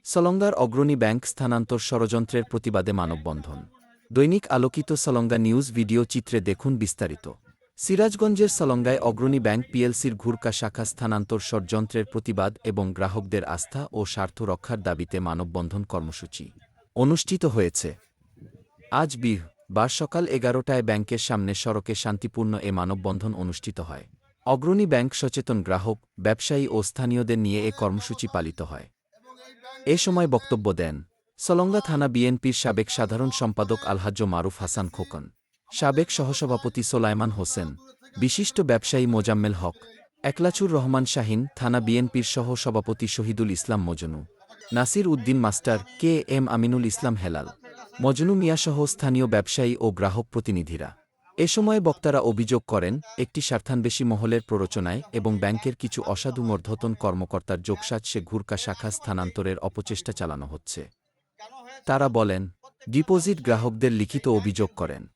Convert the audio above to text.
সলঙ্গার অগ্রণী ব্যাংক স্থানান্তর ষড়যন্ত্রের প্রতিবাদে মানববন্ধন। দৈনিক আলোকিত সলঙ্গা নিউজ ভিডিও চিত্রে দেখুন বিস্তারিত। সিরাজগঞ্জের সলঙ্গায় অগ্রণী ব্যাংক পিএলসির ঘুরকা শাখা স্থানান্তর ষড়যন্ত্রের প্রতিবাদ এবং গ্রাহকদের আস্থা ও স্বার্থ রক্ষার দাবিতে মানববন্ধন কর্মসূচি অনুষ্ঠিত হয়েছে। আজ বার সকাল 11টায় ব্যাংকের সামনে সড়কে শান্তিপূর্ণ এ মানববন্ধন অনুষ্ঠিত হয়। অগ্রণী ব্যাংক সচেতন গ্রাহক, ব্যবসায়ী ও স্থানীয়দের নিয়ে এ কর্মসূচি পালিত হয়। এ সময় বক্তব্য দেন সলঙ্গা থানা বিএনপির সাবেক সাধারণ সম্পাদক আলহাজ্জ মারুফ হাসান খোকন, সাবেক সহসভাপতি সোলায়মান হোসেন, বিশিষ্ট ব্যবসায়ী মোজাম্মেল হক, একলাচুর রহমান শাহিন, থানা বিএনপির সহ-সভাপতি Shahidul Islam Majnu, Nasir Uddin master, K M Aminul Islam Helal, Majnu মিয়াসহ স্থানীয় ব্যবসায়ী ও গ্রাহক প্রতিনিধিরা। এ সময় বক্তারা অভিযোগ করেন, একটি স্বার্থান্বেষী মহলের প্ররোচনায় এবং ব্যাংকের কিছু অসাধু মূর্ধতন কর্মকর্তার যোগসাজশে ঘুরকা শাখা স্থানান্তরের অপচেষ্টা চালানো হচ্ছে। তারা বলেন, ডিপোজিট গ্রাহকদের লিখিত অভিযোগ করেন।